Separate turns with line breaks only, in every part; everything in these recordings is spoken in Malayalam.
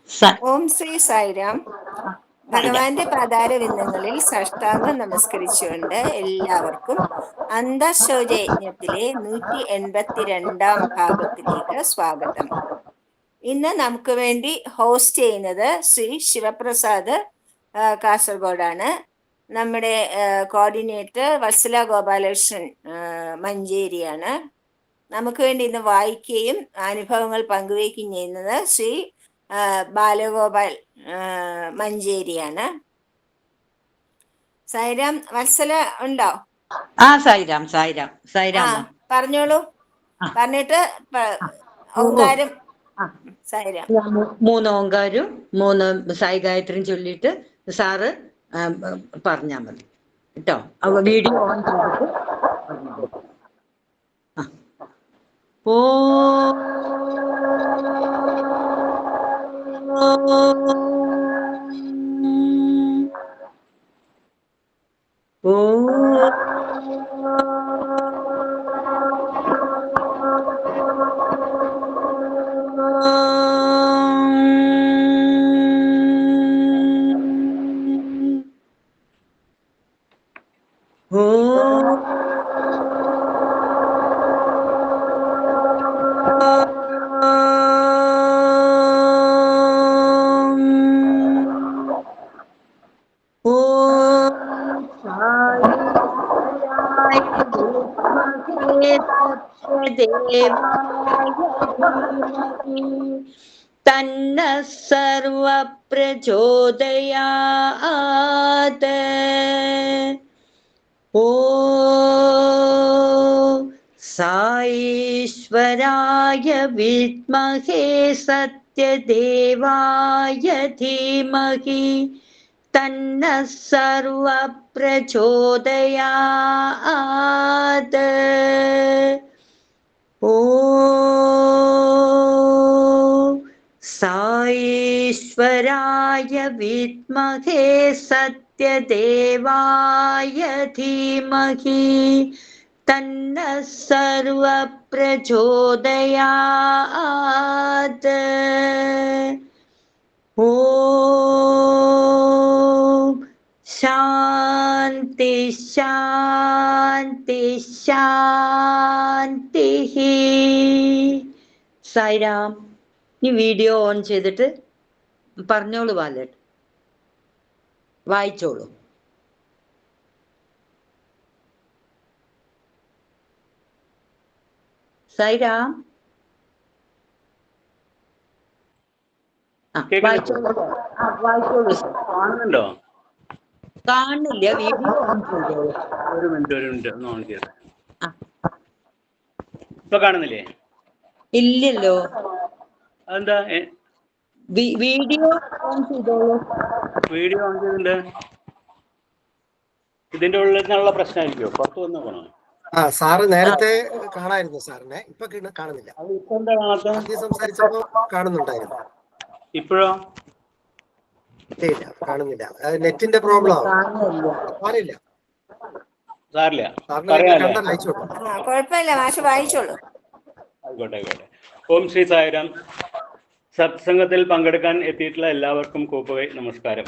ഓം ശ്രീ സായിരാം. ഭഗവാന്റെ പാതാരവിന്ദങ്ങളിൽ സാഷ്ടാംഗം നമസ്കരിച്ചുകൊണ്ട് എല്ലാവർക്കും അന്തഃശൗചയജ്ഞത്തിലെ 182 ഭാഗത്തിലേക്ക് സ്വാഗതം. ഇന്ന് നമുക്ക് വേണ്ടി ഹോസ്റ്റ് ചെയ്യുന്നത് ശ്രീ ശിവപ്രസാദ് കാസർഗോഡാണ്. നമ്മുടെ കോർഡിനേറ്റർ വത്സല ഗോപാലകൃഷ്ണൻ മഞ്ചേരിയാണ്. നമുക്ക് വേണ്ടി ഇന്ന് വായിക്കുകയും അനുഭവങ്ങൾ പങ്കുവയ്ക്കുകയും ചെയ്യുന്നത് ശ്രീ ബാലഗോപാൽ മഞ്ചേരിയാണ്. സായിരാം, വത്സല ഉണ്ടോ?
സായിരാം സായിരാം സായിരാം.
പറഞ്ഞോളൂ. പറഞ്ഞിട്ട് ഓങ്കാരം സായിരാം.
3 ഓങ്കാരും 3 സായി ഗായത്രിയും ചൊല്ലിയിട്ട് സാറ് പറഞ്ഞാൽ മതി കേട്ടോ. വീഡിയോ ഓൺ ചെയ്തിട്ട് ഓ തന്ന സർവ പ്രചോദയാത്. ഓ സായീശ്വരായ വിദ്മഹേ സത്യദേവായ ധീമഹി തന്ന സർവ പ്രചോദയാത്. ഓ സായീശ്വരായ വിദ്മഹേ സത്യദേവായ ധീമഹി തന്ന സർവ പ്രചോദയാത്. ഓ ശാന്തി ശാന്തി ശാന്തി. സായിരാം. ഈ വീഡിയോ ഓൺ ചെയ്തിട്ട് പറഞ്ഞോളൂ ബാലേട്ട്, വായിച്ചോളൂ. സായിരാം. വായിച്ചോളൂ.
കാണുന്നുണ്ടോ?
കാണുന്നില്ല. വീഡിയോ ഓൺ ചെയ്തോളൂ.
ഒരു മിനിറ്റ് ഒന്ന് ഓൺ ചെയ്ത്. ഇപ്പൊ കാണുന്നില്ലേ?
ഇല്ലല്ലോ.
അതെന്താ?
വീഡിയോ ഓൺ ചെയ്തോളൂ.
വീഡിയോ ഓൺ ചെയ്തിട്ടുണ്ട്. ഇതിന്റെ ഉള്ളിൽ നിന്നുള്ള പ്രശ്നമായിരിക്കോ? പുറത്ത് വന്ന് നോക്കണോ?
സാറ് നേരത്തെ കാണായിരുന്നു സാറിനെ, ഇപ്പൊ കാണുന്നില്ല. ആദ്യം സംസാരിച്ചപ്പോ കാണുന്നുണ്ടായിരുന്നു.
ഇപ്പോഴോ?
ഇല്ല, കാണുന്നില്ല. നെറ്റിന്റെ പ്രോബ്ലം സാറില്ല.
കുഴപ്പമില്ല, മാഷ് വായിച്ചോളൂ.
ആയിക്കോട്ടെ. ഓം ശ്രീ സായിരാം. സത്സംഗത്തിൽ പങ്കെടുക്കാൻ എത്തിയിട്ടുള്ള എല്ലാവർക്കും കൂപ്പവേ നമസ്കാരം.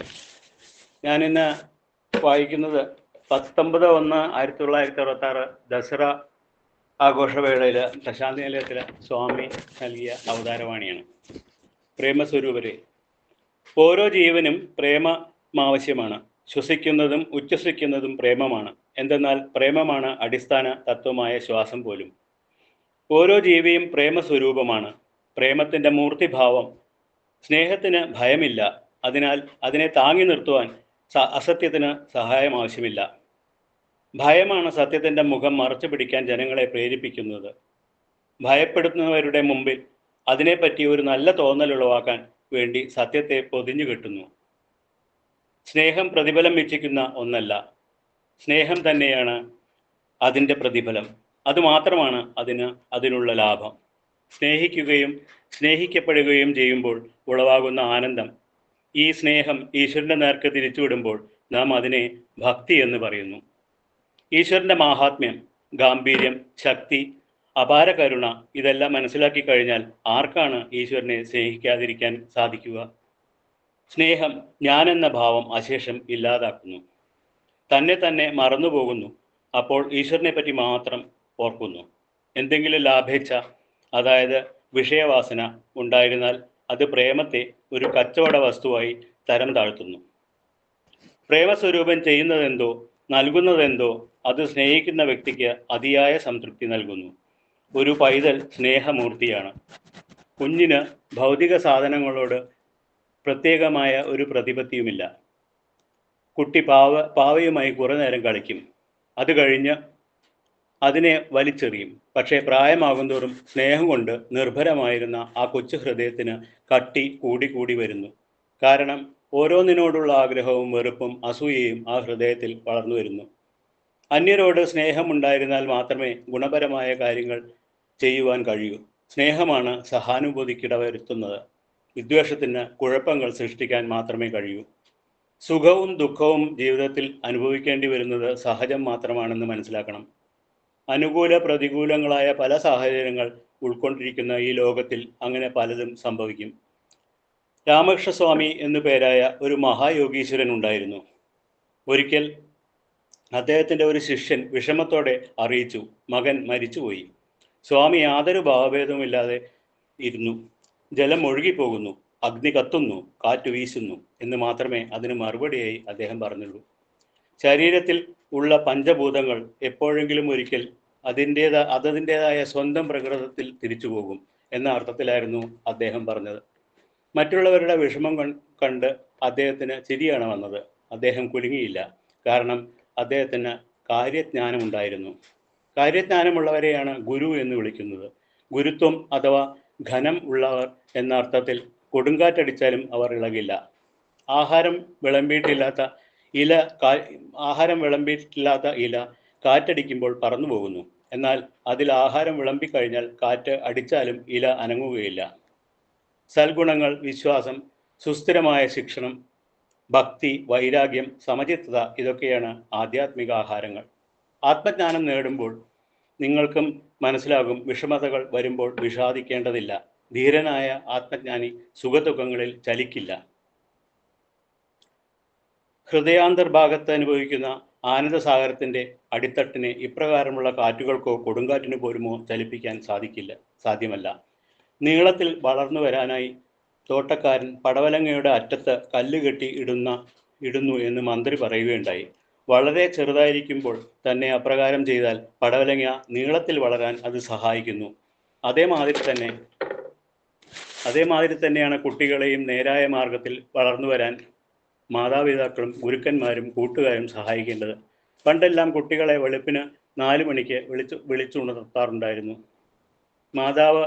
ഞാനിന്ന് വായിക്കുന്നത് 19/1/1966 ദസറ ആഘോഷവേളയിൽ പ്രശാന്തി നിലയത്തിലെ സ്വാമി നൽകിയ അവതാരവാണിയാണ്. പ്രേമസ്വരൂപരെ, ഓരോ ജീവനും പ്രേമമാവശ്യമാണ്. ശ്വസിക്കുന്നതും ഉച്ഛ്വസിക്കുന്നതും പ്രേമമാണ്. എന്തെന്നാൽ പ്രേമമാണ് അടിസ്ഥാന തത്വമായ ശ്വാസം പോലും. ഓരോ ജീവിയും പ്രേമസ്വരൂപമാണ്. പ്രേമത്തിൻ്റെ മൂർത്തിഭാവം. സ്നേഹത്തിന് ഭയമില്ല. അതിനാൽ അതിനെ താങ്ങി നിർത്തുവാൻ അസത്യത്തിന് സഹായം ആവശ്യമില്ല. ഭയമാണ് സത്യത്തിൻ്റെ മുഖം മറച്ചു പിടിക്കാൻ ജനങ്ങളെ പ്രേരിപ്പിക്കുന്നത്. ഭയപ്പെടുന്നവരുടെ മുമ്പിൽ അതിനെപ്പറ്റി ഒരു നല്ല തോന്നലുളവാക്കാൻ വേണ്ടി സത്യത്തെ പൊതിഞ്ഞു കെട്ടുന്നു. സ്നേഹം പ്രതിഫലം ഇച്ഛിക്കുന്ന ഒന്നല്ല. സ്നേഹം തന്നെയാണ് അതിൻ്റെ പ്രതിഫലം. അതുമാത്രമാണ് അതിനുള്ള ലാഭം. സ്നേഹിക്കുകയും സ്നേഹിക്കപ്പെടുകയും ചെയ്യുമ്പോൾ ഉളവാകുന്ന ആനന്ദം. ഈ സ്നേഹം ഈശ്വരൻ്റെ നേർക്ക് തിരിച്ചുവിടുമ്പോൾ നാം അതിനെ ഭക്തി എന്ന് പറയുന്നു. ഈശ്വരൻ്റെ മാഹാത്മ്യം, ഗാംഭീര്യം, ശക്തി, അപാര കരുണ ഇതെല്ലാം മനസ്സിലാക്കി കഴിഞ്ഞാൽ ആർക്കാണ് ഈശ്വരനെ സ്നേഹിക്കാതിരിക്കാൻ സാധിക്കുക? സ്നേഹം ഞാനെന്ന ഭാവം അശേഷം ഇല്ലാതാക്കുന്നു. തന്നെ തന്നെ മറന്നുപോകുന്നു. അപ്പോൾ ഈശ്വരനെ പറ്റി മാത്രം ഓർക്കുന്നു. എന്തെങ്കിലും ലാഭേച്ഛ, അതായത് വിഷയവാസന ഉണ്ടായിരുന്നാൽ അത് പ്രേമത്തെ ഒരു കച്ചവട വസ്തുവായി തരം താഴ്ത്തുന്നു. പ്രേമസ്വരൂപൻ ചെയ്യുന്നതെന്തോ നൽകുന്നതെന്തോ അത് സ്നേഹിക്കുന്ന വ്യക്തിക്ക് അതിയായ സംതൃപ്തി നൽകുന്നു. ഒരു പൈതൽ സ്നേഹമൂർത്തിയാണ്. കുഞ്ഞിന് ഭൗതിക സാധനങ്ങളോട് പ്രത്യേകമായ ഒരു പ്രതിപത്തിയുമില്ല. കുട്ടി പാവയുമായി കുറേ നേരം കളിക്കും. അത് കഴിഞ്ഞ് അതിനെ വലിച്ചെറിയും. പക്ഷേ പ്രായമാകുന്തോറും സ്നേഹം കൊണ്ട് നിർഭരമായിരുന്ന ആ കൊച്ചു ഹൃദയത്തിന് കട്ടി കൂടി വരുന്നു. കാരണം ഓരോന്നിനോടുള്ള ആഗ്രഹവും വെറുപ്പും അസൂയയും ആ ഹൃദയത്തിൽ വളർന്നു വരുന്നു. അന്യരോട് സ്നേഹമുണ്ടായിരുന്നാൽ മാത്രമേ ഗുണപരമായ കാര്യങ്ങൾ ചെയ്യുവാൻ കഴിയൂ. സ്നേഹമാണ് സഹാനുഭൂതിക്കിടവരുത്തുന്നത്. വിദ്വേഷത്തിന് കുഴപ്പങ്ങൾ സൃഷ്ടിക്കാൻ മാത്രമേ കഴിയൂ. സുഖവും ദുഃഖവും ജീവിതത്തിൽ അനുഭവിക്കേണ്ടി വരുന്നത് സഹജം മാത്രമാണെന്ന് മനസ്സിലാക്കണം. അനുകൂല പ്രതികൂലങ്ങളായ പല സാഹചര്യങ്ങൾ ഉൾക്കൊണ്ടിരിക്കുന്ന ഈ ലോകത്തിൽ അങ്ങനെ പലതും സംഭവിക്കും. രാമകൃഷ്ണസ്വാമി എന്നു പേരായ ഒരു മഹായോഗീശ്വരൻ ഉണ്ടായിരുന്നു. ഒരിക്കൽ അദ്ദേഹത്തിൻ്റെ ഒരു ശിഷ്യൻ വിഷമത്തോടെ അറിയിച്ചു, മകൻ മരിച്ചുപോയി. സ്വാമി യാതൊരു ഭാവഭേദവുമില്ലാതെ ഇരുന്നു. ജലം ഒഴുകിപ്പോകുന്നു, അഗ്നി കത്തുന്നു, കാറ്റ് വീശുന്നു എന്ന് മാത്രമേ അതിന് മറുപടിയായി അദ്ദേഹം പറഞ്ഞുള്ളൂ. ശരീരത്തിൽ ഉള്ള പഞ്ചഭൂതങ്ങൾ എപ്പോഴെങ്കിലും ഒരിക്കൽ അതിൻ്റേതായ സ്വന്തം പ്രകൃതത്തിൽ തിരിച്ചു പോകും എന്ന അർത്ഥത്തിലായിരുന്നു അദ്ദേഹം പറഞ്ഞത്. മറ്റുള്ളവരുടെ വിഷമം കണ്ട് അദ്ദേഹത്തിന് ചിരിയാണ് വന്നത്. അദ്ദേഹം കുലുങ്ങിയില്ല. കാരണം അദ്ദേഹത്തിന് കാര്യജ്ഞാനമുണ്ടായിരുന്നു. കാര്യജ്ഞാനമുള്ളവരെയാണ് ഗുരു എന്ന് വിളിക്കുന്നത്. ഗുരുത്വം അഥവാ ഘനം ഉള്ളവർ എന്ന അർത്ഥത്തിൽ കൊടുങ്കാറ്റടിച്ചാലും അവർ ഇളകില്ല. ആഹാരം വിളമ്പിയിട്ടില്ലാത്ത ഇല കാറ്റടിക്കുമ്പോൾ പറന്നു പോകുന്നു. എന്നാൽ അതിൽ ആഹാരം വിളമ്പിക്കഴിഞ്ഞാൽ കാറ്റ് അടിച്ചാലും ഇല അനങ്ങുകയില്ല. സൽഗുണങ്ങൾ, വിശ്വാസം, സുസ്ഥിരമായ ശിക്ഷണം, ഭക്തി, വൈരാഗ്യം, സമചിത്തത ഇതൊക്കെയാണ് ആധ്യാത്മിക ആഹാരങ്ങൾ. ആത്മജ്ഞാനം നേടുമ്പോൾ നിങ്ങൾക്കും മനസ്സിലാകും, വിഷമതകൾ വരുമ്പോൾ വിഷാദിക്കേണ്ടതില്ല. ധീരനായ ആത്മജ്ഞാനി സുഖദുഃഖങ്ങളിൽ ചലിക്കില്ല. ഹൃദയാന്തർഭാഗത്ത് അനുഭവിക്കുന്ന ആനന്ദസാഗരത്തിൻ്റെ അടിത്തട്ടിനെ ഇപ്രകാരമുള്ള കാറ്റുകൾക്കോ കൊടുങ്കാറ്റിനു പോലുമോ ചലിപ്പിക്കാൻ സാധ്യമല്ല. നീളത്തിൽ വളർന്നു വരാനായി തോട്ടക്കാരൻ പടവലങ്ങയുടെ അറ്റത്ത് കല്ലുകെട്ടി ഇടുന്നു എന്ന് മന്ത്രി പറയുകയുണ്ടായി. വളരെ ചെറുതായിരിക്കുമ്പോൾ തന്നെ അപ്രകാരം ചെയ്താൽ പടവലങ്ങ നീളത്തിൽ വളരാൻ അത് സഹായിക്കുന്നു. അതേമാതിരി തന്നെയാണ് കുട്ടികളെയും നേരായ മാർഗത്തിൽ വളർന്നു വരാൻ മാതാപിതാക്കളും ഗുരുക്കന്മാരും കൂട്ടുകാരും സഹായിക്കേണ്ടത്. പണ്ടെല്ലാം കുട്ടികളെ വെളുപ്പിന് 4 മണിക്ക് വിളിച്ചുണർത്താറുണ്ടായിരുന്നു. മാതാവ്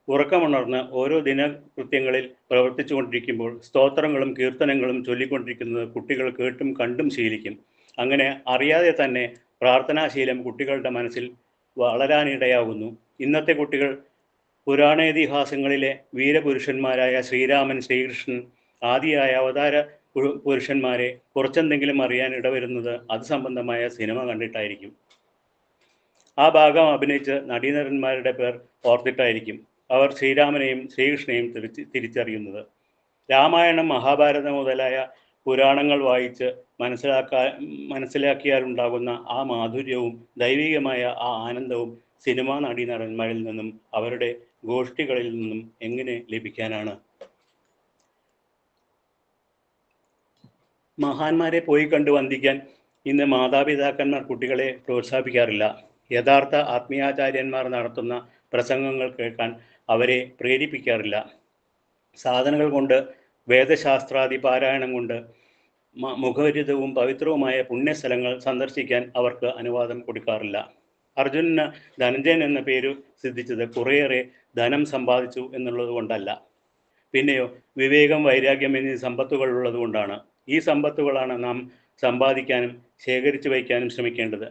ഉറക്കമുണർന്ന് ഓരോ ദിനകൃത്യങ്ങളിൽ പ്രവർത്തിച്ചു കൊണ്ടിരിക്കുമ്പോൾ സ്തോത്രങ്ങളും കീർത്തനങ്ങളും ചൊല്ലിക്കൊണ്ടിരിക്കുന്നത് കുട്ടികൾ കേട്ടും കണ്ടും ശീലിക്കും. അങ്ങനെ അറിയാതെ തന്നെ പ്രാർത്ഥനാശീലം കുട്ടികളുടെ മനസ്സിൽ വളരാനിടയാകുന്നു. ഇന്നത്തെ കുട്ടികൾ പുരാണേതിഹാസങ്ങളിലെ വീരപുരുഷന്മാരായ ശ്രീരാമൻ, ശ്രീകൃഷ്ണൻ ആദിയായ അവതാര പുരുഷന്മാരെ കുറച്ചെന്തെങ്കിലും അറിയാൻ ഇടവരുന്നത് അത് സംബന്ധമായ സിനിമ കണ്ടിട്ടായിരിക്കും. ആ ഭാഗം അഭിനയിച്ച് നടീനടന്മാരുടെ പേർ ഓർത്തിട്ടായിരിക്കും അവർ ശ്രീരാമനെയും ശ്രീകൃഷ്ണനെയും തിരിച്ചറിയുന്നത്. രാമായണം, മഹാഭാരതം മുതലായ പുരാണങ്ങൾ വായിച്ച് മനസ്സിലാക്കിയാലുണ്ടാകുന്ന ആ മാധുര്യവും ദൈവികമായ ആ ആനന്ദവും സിനിമാ നടീനടന്മാരിൽ നിന്നും അവരുടെ ഗോഷ്ഠികളിൽ നിന്നും എങ്ങനെ ലഭിക്കാനാണ്? മഹാന്മാരെ പോയി കണ്ടു വന്ദിക്കാൻ ഇന്ന് മാതാപിതാക്കന്മാർ കുട്ടികളെ പ്രോത്സാഹിപ്പിക്കാറില്ല. യഥാർത്ഥ ആത്മീയാചാര്യന്മാർ നടത്തുന്ന പ്രസംഗങ്ങൾ കേൾക്കാൻ അവരെ പ്രേരിപ്പിക്കാറില്ല. സാധനങ്ങൾ കൊണ്ട്, വേദശാസ്ത്രാദി പാരായണം കൊണ്ട് മുഖരിതവും പവിത്രവുമായ പുണ്യസ്ഥലങ്ങൾ സന്ദർശിക്കാൻ അവർക്ക് അനുവാദം കൊടുക്കാറില്ല. അർജുനന് ധനഞ്ജയൻ എന്ന പേര് സിദ്ധിച്ചത് കുറേയേറെ ധനം സമ്പാദിച്ചു എന്നുള്ളത് കൊണ്ടല്ല, പിന്നെയോ വിവേകം, വൈരാഗ്യം എന്നീ സമ്പത്തുകൾ ഉള്ളത് കൊണ്ടാണ്. ഈ സമ്പത്തുകളാണ് നാം സമ്പാദിക്കാനും ശേഖരിച്ചു വയ്ക്കാനും ശ്രമിക്കേണ്ടത്.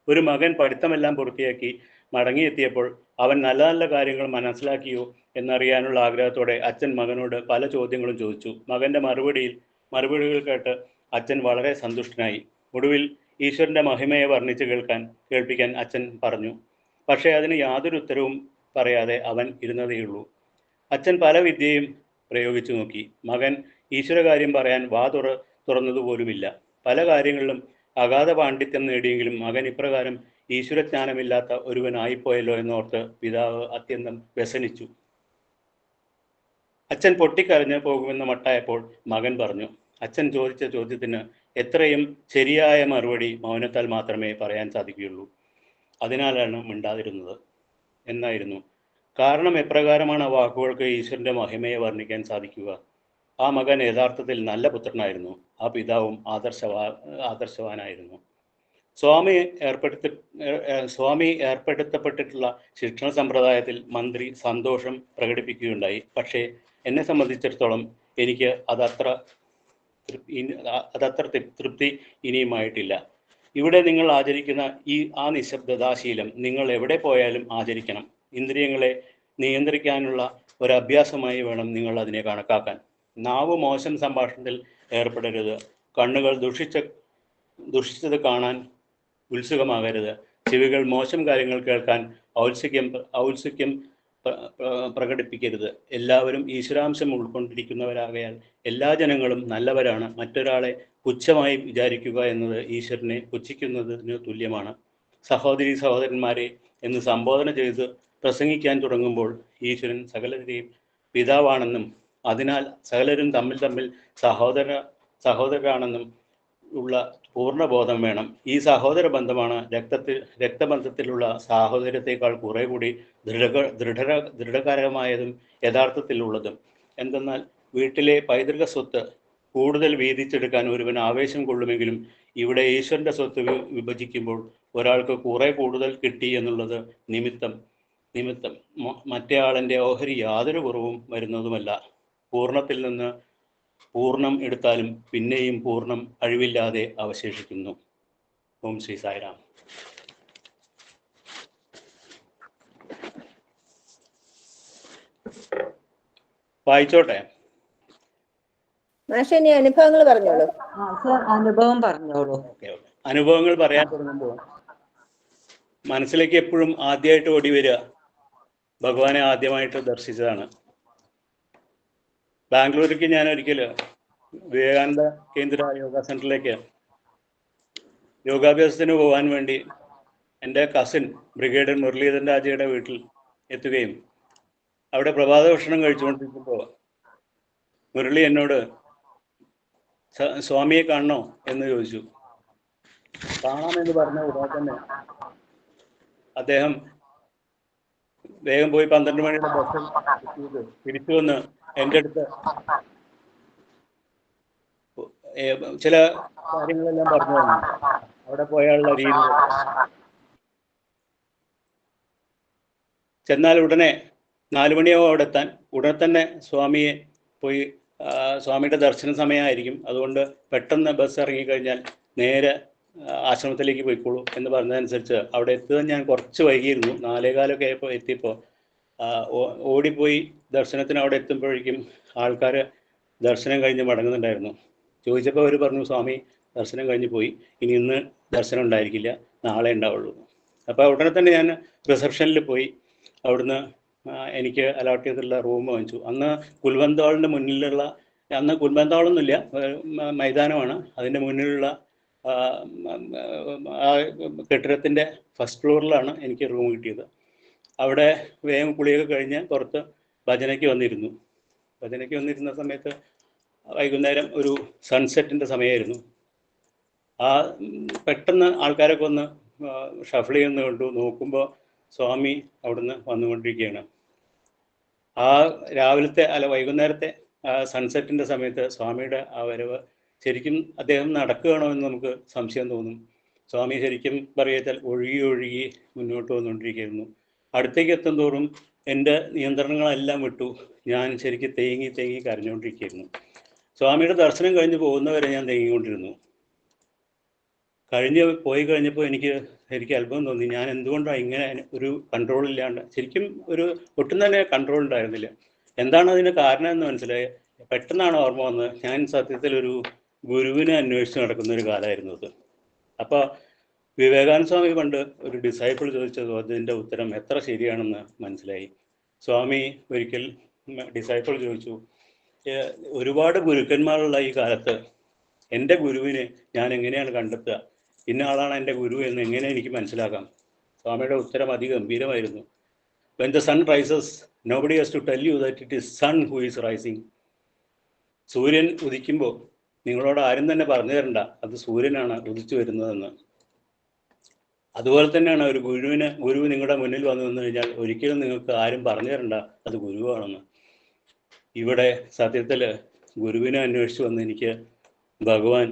ഒരു മകൻ പഠിത്തമെല്ലാം പൂർത്തിയാക്കി മടങ്ങിയെത്തിയപ്പോൾ അവൻ നല്ല നല്ല കാര്യങ്ങൾ മനസ്സിലാക്കിയോ എന്നറിയാനുള്ള ആഗ്രഹത്തോടെ അച്ഛൻ മകനോട് പല ചോദ്യങ്ങളും ചോദിച്ചു. മകൻ്റെ മറുപടികൾ കേട്ട് അച്ഛൻ വളരെ സന്തുഷ്ടനായി. ഒടുവിൽ ഈശ്വരൻ്റെ മഹിമയെ വർണ്ണിച്ച് കേൾപ്പിക്കാൻ അച്ഛൻ പറഞ്ഞു. പക്ഷേ അതിന് യാതൊരു ഉത്തരവും പറയാതെ അവൻ ഇരുന്നതേയുള്ളൂ. അച്ഛൻ പല വിദ്യയും പ്രയോഗിച്ചു നോക്കി. മകൻ ഈശ്വരകാര്യം പറയാൻ തുറന്നതുപോലുമില്ല. പല കാര്യങ്ങളിലും അഗാധ പാണ്ഡിത്യം നേടിയെങ്കിലും മകൻ ഇപ്രകാരം ഈശ്വരജ്ഞാനമില്ലാത്ത ഒരുവനായിപ്പോയല്ലോ എന്നോർത്ത് പിതാവ് അത്യന്തം വ്യസനിച്ചു. അച്ഛൻ പൊട്ടിക്കരഞ്ഞ് പോകുമെന്ന് മട്ടായപ്പോൾ മകൻ പറഞ്ഞു. അച്ഛൻ ചോദിച്ച ചോദ്യത്തിന് എത്രയും ശരിയായ മറുപടി മൗനത്താൽ മാത്രമേ പറയാൻ സാധിക്കുകയുള്ളൂ. അതിനാലാണ് മിണ്ടാതിരുന്നത് എന്നായിരുന്നു. കാരണം എപ്രകാരമാണ് ആ വാക്കുകൾക്ക് ഈശ്വരന്റെ മഹിമയെ വർണ്ണിക്കാൻ സാധിക്കുക? ആ മകൻ യഥാർത്ഥത്തിൽ നല്ല പുത്രനായിരുന്നു. ആ പിതാവും ആദർശവാനായിരുന്നു. സ്വാമി ഏർപ്പെടുത്തപ്പെട്ടിട്ടുള്ള ശിക്ഷണ സമ്പ്രദായത്തിൽ മന്ത്രി സന്തോഷം പ്രകടിപ്പിക്കുകയുണ്ടായി. പക്ഷേ എന്നെ സംബന്ധിച്ചിടത്തോളം എനിക്ക് അതത്ര തൃപ്തി ഇനിയുമായിട്ടില്ല. ഇവിടെ നിങ്ങൾ ആചരിക്കുന്ന ആ നിശബ്ദതാശീലം നിങ്ങൾ എവിടെ പോയാലും ആചരിക്കണം. ഇന്ദ്രിയങ്ങളെ നിയന്ത്രിക്കാനുള്ള ഒരു അഭ്യാസമായി വേണം നിങ്ങൾ അതിനെ കണക്കാക്കാൻ. നാവ് മോശം സംഭാഷണത്തിൽ ഏർപ്പെടരുത്. കണ്ണുകൾ ദുഷിച്ചത് കാണാൻ ഉത്സുകമാകരുത്. ചെവികൾ മോശം കാര്യങ്ങൾ കേൾക്കാൻ ഔത്സുക്യം പ്രകടിപ്പിക്കരുത്. എല്ലാവരും ഈശ്വരാംശം ഉൾക്കൊണ്ടിരിക്കുന്നവരാകയാൽ എല്ലാ ജനങ്ങളും നല്ലവരാണ്. മറ്റൊരാളെ പുച്ഛമായി വിചാരിക്കുക എന്നത് ഈശ്വരനെ പുച്ഛിക്കുന്നതിന് തുല്യമാണ്. സഹോദരി സഹോദരന്മാരെ എന്ന് സംബോധന ചെയ്ത് പ്രസംഗിക്കാൻ തുടങ്ങുമ്പോൾ ഈശ്വരൻ സകലരുടെയും പിതാവാണെന്നും അതിനാൽ സകലരും തമ്മിൽ സഹോദരരാണെന്നും ഉള്ള പൂർണ്ണബോധം വേണം. ഈ സഹോദര ബന്ധമാണ് രക്തബന്ധത്തിലുള്ള സാഹോദര്യത്തെക്കാൾ കുറെ കൂടി ദൃഢകരമായതും യഥാർത്ഥത്തിലുള്ളതും. എന്തെന്നാൽ വീട്ടിലെ പൈതൃക സ്വത്ത് കൂടുതൽ വീതിച്ചെടുക്കാൻ ഒരുവൻ ആവേശം കൊള്ളുമെങ്കിലും ഇവിടെ ഈശ്വരന്റെ സ്വത്ത് വിഭജിക്കുമ്പോൾ ഒരാൾക്ക് കുറെ കൂടുതൽ കിട്ടി എന്നുള്ളത് നിമിത്തം മറ്റേയാളിൻ്റെ ഓഹരി യാതൊരു കുറവും വരുന്നതുമല്ല. പൂർണ്ണത്തിൽ നിന്ന് പൂർണ്ണം എടുത്താലും പിന്നെയും പൂർണ്ണം അഴിവില്ലാതെ അവശേഷിക്കുന്നു. ഓം ശ്രീ സായിരാം. വായിച്ചോട്ടെ.
അനുഭവങ്ങൾ പറഞ്ഞോളൂ.
അനുഭവം പറഞ്ഞോളൂ.
അനുഭവങ്ങൾ പറയാൻ തുടങ്ങുമ്പോൾ മനസ്സിലേക്ക് എപ്പോഴും ആദ്യമായിട്ട് ഓടി വരിക ഭഗവാനെ ആദ്യമായിട്ട് ദർശിച്ചതാണ്. ബാംഗ്ലൂരിലേക്ക് ഞാൻ ഒരിക്കൽ വിവേകാനന്ദ കേന്ദ്ര യോഗ സെന്ററിലേക്ക് യോഗാഭ്യാസത്തിന് പോകാൻ വേണ്ടി എൻ്റെ കസിൻ ബ്രിഗേഡിയർ മുരളീധരൻ രാജയുടെ വീട്ടിൽ എത്തുകയും അവിടെ പ്രഭാത ഭക്ഷണം കഴിച്ചുകൊണ്ടിരിക്കുമ്പോൾ മുരളി എന്നോട് സ്വാമിയെ കാണണോ എന്ന് ചോദിച്ചു. കാണാമെന്ന് പറഞ്ഞ ഉടനെ തന്നെ അദ്ദേഹം വേഗം പോയി 12 മണിയുടെ ബസ്സിൽ തിരിച്ചു വന്ന് എൻ്റെ അടുത്ത് ചില കാര്യങ്ങളെല്ലാം പറഞ്ഞു തന്നു. അവിടെ പോയാലുള്ള രീതി ചെന്നാൽ ഉടനെ 4 മണിയാവും അവിടെ എത്താൻ. ഉടനെ തന്നെ സ്വാമിയെ പോയി സ്വാമിയുടെ ദർശന സമയമായിരിക്കും, അതുകൊണ്ട് പെട്ടെന്ന് ബസ് ഇറങ്ങിക്കഴിഞ്ഞാൽ നേരെ ആശ്രമത്തിലേക്ക് പോയിക്കോളൂ എന്ന് പറഞ്ഞതനുസരിച്ച് അവിടെ എത്തുക ഞാൻ കുറച്ച് വൈകിയിരുന്നു. 4:15 ആയപ്പോൾ എത്തിയപ്പോൾ ഓടിപ്പോയി ദർശനത്തിന് അവിടെ എത്തുമ്പോഴേക്കും ആൾക്കാർ ദർശനം കഴിഞ്ഞ് മടങ്ങുന്നുണ്ടായിരുന്നു. ചോദിച്ചപ്പോൾ അവർ പറഞ്ഞു സ്വാമി ദർശനം കഴിഞ്ഞ് പോയി, ഇനി ഇന്ന് ദർശനം ഉണ്ടായിരിക്കില്ല, നാളെ ഉണ്ടാവുള്ളൂ. അപ്പോൾ ഉടനെ തന്നെ ഞാൻ റിസപ്ഷനിൽ പോയി അവിടുന്ന് എനിക്ക് അലോട്ട് ചെയ്തിട്ടുള്ള റൂം വാങ്ങിച്ചു. അന്ന് കുൽവന്ത് ഹാളിൻ്റെ മുന്നിലുള്ള, അന്ന് കുൽവന്ത് ഹാളൊന്നുമില്ല, മൈതാനമാണ്, അതിൻ്റെ മുന്നിലുള്ള ആ കെട്ടിടത്തിൻ്റെ ഫസ്റ്റ് ഫ്ലോറിലാണ് എനിക്ക് റൂം കിട്ടിയത്. അവിടെ വേഗം കുളിയൊക്കെ കഴിഞ്ഞ് പുറത്ത് ഭജനയ്ക്ക് വന്നിരുന്നു. ഭജനയ്ക്ക് വന്നിരുന്ന സമയത്ത് വൈകുന്നേരം ഒരു സൺസെറ്റിൻ്റെ സമയമായിരുന്നു. ആ പെട്ടെന്ന് ആൾക്കാരൊക്കെ ഒന്ന് ഷഫിൾ ചെയ്യുന്ന കണ്ടു. നോക്കുമ്പോൾ സ്വാമി അവിടുന്ന് വന്നുകൊണ്ടിരിക്കുകയാണ്. ആ രാവിലത്തെ വൈകുന്നേരത്തെ സൺസെറ്റിൻ്റെ സമയത്ത് സ്വാമിയുടെ ആ വരവ് ശരിക്കും അദ്ദേഹം നടക്കുകയാണോ എന്ന് നമുക്ക് സംശയം തോന്നും. സ്വാമി ശരിക്കും പറയച്ചാൽ ഒഴുകി മുന്നോട്ട് വന്നുകൊണ്ടിരിക്കുകയായിരുന്നു. അടുത്തേക്ക് എത്തും തോറും എൻ്റെ നിയന്ത്രണങ്ങളെല്ലാം വിട്ടു. ഞാൻ ശരിക്കും തേങ്ങി കരഞ്ഞുകൊണ്ടിരിക്കുകയായിരുന്നു. സ്വാമിയുടെ ദർശനം കഴിഞ്ഞ് പോകുന്നവരെ ഞാൻ തേങ്ങിക്കൊണ്ടിരുന്നു. പോയി കഴിഞ്ഞപ്പോൾ എനിക്ക് അത്ഭുതം തോന്നി. ഞാൻ എന്തുകൊണ്ടാണ് ഇങ്ങനെ ഒരു കൺട്രോൾ ഇല്ലാണ്ട്, ശരിക്കും ഒട്ടും തന്നെ കൺട്രോൾ ഉണ്ടായിരുന്നില്ല. എന്താണ് അതിന് കാരണം എന്ന് മനസ്സിലായി. പെട്ടെന്നാണ് ഓർമ്മ വന്നത്, ഞാൻ സത്യത്തിൽ ഒരു ഗുരുവിനെ അന്വേഷിച്ച് നടക്കുന്ന ഒരു കാലമായിരുന്നു അത്. അപ്പോൾ വിവേകാനന്ദ സ്വാമി പണ്ട് ഒരു ഡിസൈപ്പിൾ ചോദിച്ചത് അതിൻ്റെ ഉത്തരം എത്ര ശരിയാണെന്ന് മനസ്സിലായി. സ്വാമി ഒരിക്കൽ ഡിസൈപ്പിൾ ചോദിച്ചു, ഒരുപാട് ഗുരുക്കന്മാരുള്ള ഈ കാലത്ത് എൻ്റെ ഗുരുവിനെ ഞാൻ എങ്ങനെയാണ് കണ്ടെത്തുക? ഇന്ന ആളാണ് എൻ്റെ ഗുരു എന്ന് എങ്ങനെ എനിക്ക് മനസ്സിലാക്കാം? സ്വാമിയുടെ ഉത്തരം അതിഗംഭീരമായിരുന്നു. When the sun rises, nobody has to tell you that it is sun who is rising. സൂര്യൻ ഉദിക്കുമ്പോൾ നിങ്ങളോട് ആരും തന്നെ പറഞ്ഞു തരണ്ട അത് സൂര്യനാണ് ഉദിച്ചു വരുന്നതെന്ന്. അതുപോലെ തന്നെയാണ് ഒരു ഗുരു നിങ്ങളുടെ മുന്നിൽ വന്നു നിന്ന് കഴിഞ്ഞാൽ ഒരിക്കലും നിങ്ങൾക്ക് ആരും പറഞ്ഞു തരണ്ട അത് ഗുരുവാണെന്ന്. ഇവിടെ സത്യത്തിൽ ഗുരുവിനെ അന്വേഷിച്ച് വന്ന് എനിക്ക് ഭഗവാൻ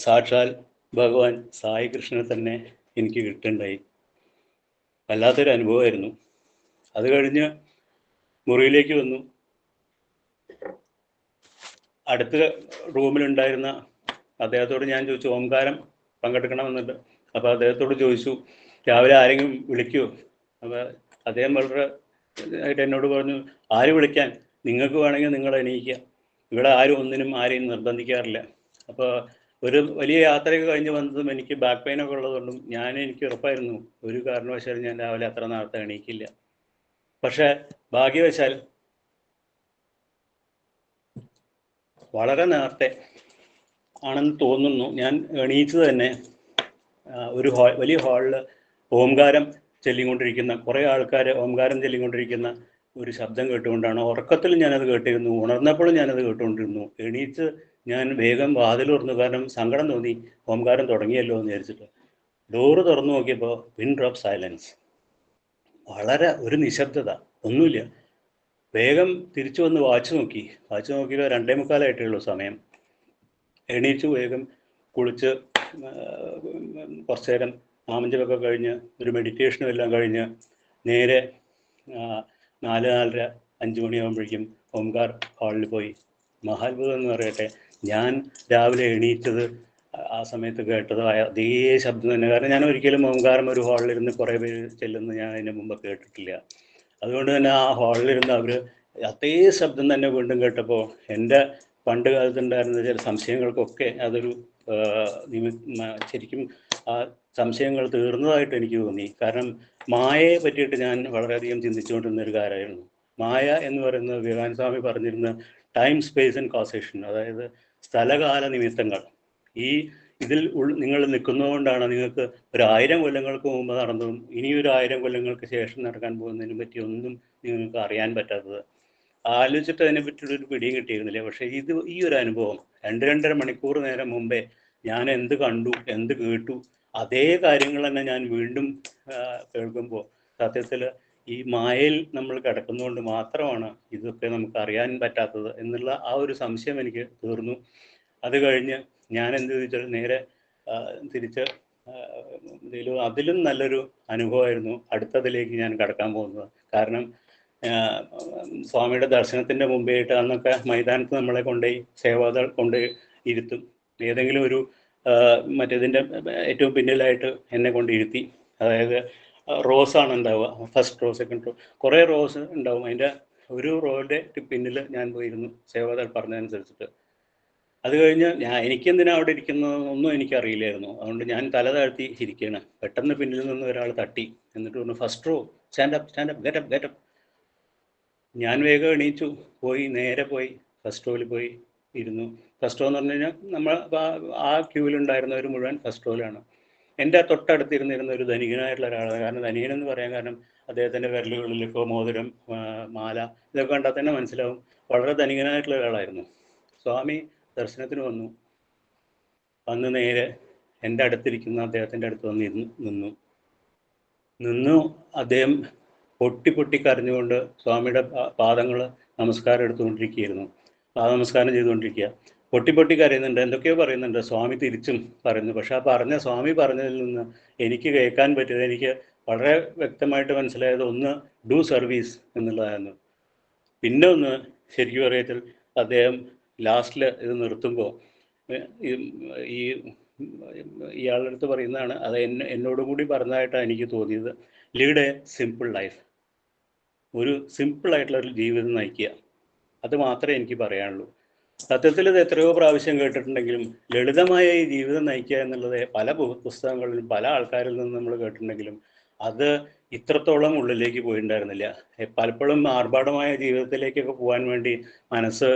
സാക്ഷാൽ ഭഗവാൻ സായി കൃഷ്ണനെ തന്നെ എനിക്ക് കിട്ടുണ്ടായി. വല്ലാത്തൊരു അനുഭവമായിരുന്നു. അത് കഴിഞ്ഞ് മുറിയിലേക്ക് വന്നു. അടുത്ത റൂമിലുണ്ടായിരുന്ന അദ്ദേഹത്തോട് ഞാൻ ചോദിച്ചു, ഓംകാരം പങ്കെടുക്കണമെന്നുണ്ട്. അപ്പോൾ അദ്ദേഹത്തോട് ചോദിച്ചു, രാവിലെ ആരെങ്കിലും വിളിക്കുമോ? അപ്പോൾ അദ്ദേഹം വളരെ ആയിട്ട് എന്നോട് പറഞ്ഞു, ആര് വിളിക്കാൻ, നിങ്ങൾക്ക് വേണമെങ്കിൽ നിങ്ങൾ എണീക്കുക, ഇവിടെ ആരും ഒന്നിനും ആരെയും നിർബന്ധിക്കാറില്ല. അപ്പോൾ ഒരു വലിയ യാത്രയൊക്കെ കഴിഞ്ഞ് വന്നതും എനിക്ക് ബാക്ക് പെയിനൊക്കെ ഉള്ളതുകൊണ്ടും എനിക്ക് ഉറപ്പായിരുന്നു ഒരു കാരണവശാലും ഞാൻ രാവിലെ അത്ര നേരത്തെ എണീക്കില്ല. പക്ഷെ ഭാഗ്യവശാൽ വളരെ നേരത്തെ ആണെന്ന് തോന്നുന്നു. ഞാൻ എണീച്ചത് തന്നെ ഒരു വലിയ ഹാളിൽ ഓംകാരം ചൊല്ലിക്കൊണ്ടിരിക്കുന്ന കുറേ ആൾക്കാർ ഓംകാരം ചൊല്ലിക്കൊണ്ടിരിക്കുന്ന ഒരു ശബ്ദം കേട്ടുകൊണ്ടാണ്. ഉറക്കത്തിൽ ഞാനത് കേട്ടിരുന്നു, ഉണർന്നപ്പോഴും ഞാനത് കേട്ടുകൊണ്ടിരുന്നു. എണീച്ച് ഞാൻ വേഗം വാതിൽ തുറന്നു, കാരണം സങ്കടം തോന്നി, ഓംകാരം തുടങ്ങിയല്ലോ എന്ന് വിചാരിച്ചിട്ട്. ഡോറ് തുറന്നു നോക്കിയപ്പോൾ പിൻ ഡ്രോപ്പ് സൈലൻസ്, വളരെ ഒരു നിശബ്ദത, ഒന്നുമില്ല. വേഗം തിരിച്ചു വന്ന് വാച്ച് നോക്കിയപ്പോൾ 2:45 സമയം. എണീച്ചു, വേഗം കുളിച്ച് കുറച്ചു നേരം ആമഞ്ചലൊക്കെ കഴിഞ്ഞ് ഒരു മെഡിറ്റേഷനും എല്ലാം കഴിഞ്ഞ് നേരെ 4:30 5 മണിയാകുമ്പോഴേക്കും ഓംകാർ ഹാളിൽ പോയി. മഹാത്ഭുതം എന്ന് പറയട്ടെ, ഞാൻ രാവിലെ എണീറ്റത് ആ സമയത്ത് കേട്ടത് അതേ ശബ്ദം തന്നെ. കാരണം ഞാൻ ഒരിക്കലും ഓംകാരം ഒരു ഹാളിലിരുന്ന് കുറേ പേര് ചെല്ലുന്നത് ഞാൻ അതിന് മുമ്പ് കേട്ടിട്ടില്ല. അതുകൊണ്ട് തന്നെ ആ ഹാളിലിരുന്ന് അവർ അതേ ശബ്ദം തന്നെ വീണ്ടും കേട്ടപ്പോൾ എൻ്റെ പണ്ട് കാലത്തുണ്ടായിരുന്ന ചില സംശയങ്ങൾക്കൊക്കെ അതൊരു ശരിക്കും ആ സംശയങ്ങൾ തീർന്നതായിട്ട് എനിക്ക് തോന്നി. കാരണം മായയെ പറ്റിയിട്ട് ഞാൻ വളരെയധികം ചിന്തിച്ചുകൊണ്ടിരുന്ന ഒരു കാര്യമായിരുന്നു. മായ എന്ന് പറയുന്നത് വിവേകാനന്ദ സ്വാമി പറഞ്ഞിരുന്ന ടൈം, സ്പേസ് ആൻഡ് കോസേഷൻ, അതായത് സ്ഥലകാല നിമിത്തങ്ങൾ. ഇതിൽ നിങ്ങൾ നിൽക്കുന്നതുകൊണ്ടാണ് നിങ്ങൾക്ക് 1000 കൊല്ലങ്ങൾക്ക് മുമ്പ് നടന്നതും ഇനി ഒരു 1000 കൊല്ലങ്ങൾക്ക് ശേഷം നടക്കാൻ പോകുന്നതിനെ പറ്റി ഒന്നും നിങ്ങൾക്ക് അറിയാൻ പറ്റാത്തത്. ആലോചിച്ചിട്ട് അതിനെ പറ്റിയൊരു പിടിയും കിട്ടിയിരുന്നില്ല. പക്ഷേ ഈ ഒരു അനുഭവം 2-2.5 മണിക്കൂർ നേരം മുമ്പേ ഞാൻ എന്ത് കണ്ടു, എന്ത് കേട്ടു, അതേ കാര്യങ്ങൾ തന്നെ ഞാൻ വീണ്ടും കേൾക്കുമ്പോൾ സത്യത്തിൽ ഈ മായയിൽ നമ്മൾ കിടക്കുന്നതുകൊണ്ട് മാത്രമാണ് ഇതൊക്കെ നമുക്ക് അറിയാൻ പറ്റാത്തത് എന്നുള്ള ആ ഒരു സംശയം എനിക്ക് തീർന്നു. അത് കഴിഞ്ഞ് ഞാൻ എന്ത് ചോദിച്ചാൽ നേരെ തിരിച്ച് അതിലും നല്ലൊരു അനുഭവമായിരുന്നു അടുത്തതിലേക്ക് ഞാൻ കടക്കാൻ പോകുന്നത്. കാരണം സ്വാമിയുടെ ദർശനത്തിൻ്റെ മുമ്പായിട്ട് അന്നൊക്കെ മൈതാനത്ത് നമ്മളെ കൊണ്ടുപോയി സേവാദൾ കൊണ്ടുപോയി ഇരുത്തും. ഏതെങ്കിലും ഒരു മറ്റേതിൻ്റെ ഏറ്റവും പിന്നിലായിട്ട് എന്നെ കൊണ്ടിരുത്തി. അതായത് റോസാണ് ഉണ്ടാവുക, ഫസ്റ്റ് റോ, സെക്കൻഡ് റോ, കുറേ റോസ് ഉണ്ടാവും. അതിൻ്റെ ഒരു റോയുടെ പിന്നിൽ ഞാൻ പോയിരുന്നു സേവാദൾ പറഞ്ഞതനുസരിച്ചിട്ട്. അത് കഴിഞ്ഞ് എനിക്കെന്തിനാണ് അവിടെ ഇരിക്കുന്നതൊന്നും എനിക്കറിയില്ലായിരുന്നു. അതുകൊണ്ട് ഞാൻ തല താഴ്ത്തി ഇരിക്കുകയാണ്. പെട്ടെന്ന് പിന്നിൽ നിന്ന് ഒരാൾ തട്ടി, എന്നിട്ട് പറഞ്ഞു, ഫസ്റ്റ് റോ, സ്റ്റാൻഡപ്പ്, ഗെറ്റപ്പ്. ഞാൻ വേഗം എണീച്ചു, നേരെ പോയി ഫസ്റ്റ് റോയിൽ പോയി ഇരുന്നു. ഫസ്റ്റ് റോ എന്ന് പറഞ്ഞു കഴിഞ്ഞാൽ നമ്മൾ ആ ക്യൂവിലുണ്ടായിരുന്നവർ മുഴുവൻ ഫസ്റ്റ് റോയിലാണ്. എൻ്റെ തൊട്ടടുത്തിരുന്നിരുന്ന ഒരു ധനികനായിട്ടുള്ള ഒരാളാണ്. കാരണം ധനികനെന്ന് പറയാൻ കാരണം അദ്ദേഹത്തിൻ്റെ വിരലുകളിലൊക്കെ മോതിരം, മാല, ഇതൊക്കെ കണ്ടാൽ തന്നെ മനസ്സിലാവും വളരെ ധനികനായിട്ടുള്ള ഒരാളായിരുന്നു. സ്വാമി ദർശനത്തിന് വന്ന് നേരെ എൻ്റെ അടുത്തിരിക്കുന്ന അദ്ദേഹത്തിൻ്റെ അടുത്ത് വന്ന് നിന്നു. അദ്ദേഹം പൊട്ടി കരഞ്ഞുകൊണ്ട് സ്വാമിയുടെ പാദങ്ങൾ നമസ്കാരം എടുത്തുകൊണ്ടിരിക്കുകയായിരുന്നു. പാദനമസ്കാരം ചെയ്തുകൊണ്ടിരിക്കുക. പൊട്ടി കരയുന്നുണ്ട്, എന്തൊക്കെയോ പറയുന്നുണ്ട്. സ്വാമി തിരിച്ചും പറയുന്നു. പക്ഷെ ആ സ്വാമി പറഞ്ഞതിൽ നിന്ന് എനിക്ക് കേൾക്കാൻ പറ്റിയത്, എനിക്ക് വളരെ വ്യക്തമായിട്ട് മനസ്സിലായത് ഒന്ന് ഡു സർവീസ് എന്നുള്ളതായിരുന്നു. പിന്നെ ഒന്ന് ശരിക്കും പറയത്തിൽ അദ്ദേഹം ലാസ്റ്റിൽ ഇത് നിർത്തുമ്പോൾ ഇയാളുടെ അടുത്ത് പറയുന്നതാണ്, അത് എന്നോടും കൂടി പറഞ്ഞതായിട്ടാണ് എനിക്ക് തോന്നിയത്. ലീഡ് എ സിമ്പിൾ ലൈഫ്, ഒരു സിമ്പിളായിട്ടുള്ള ഒരു ജീവിതം നയിക്കുക, അത് മാത്രമേ എനിക്ക് പറയാനുള്ളൂ. സത്യത്തിൽ ഇത് എത്രയോ പ്രാവശ്യം കേട്ടിട്ടുണ്ടെങ്കിലും ലളിതമായ ഈ ജീവിതം നയിക്കുക എന്നുള്ളത് പല പുസ്തകങ്ങളിലും പല ആൾക്കാരിൽ നിന്നും നമ്മൾ കേട്ടിട്ടുണ്ടെങ്കിലും അത് ഇത്രത്തോളം ഉള്ളിലേക്ക് പോയിട്ടുണ്ടായിരുന്നില്ല. പലപ്പോഴും ആർഭാടമായ ജീവിതത്തിലേക്കൊക്കെ പോകാൻ വേണ്ടി മനസ്സ്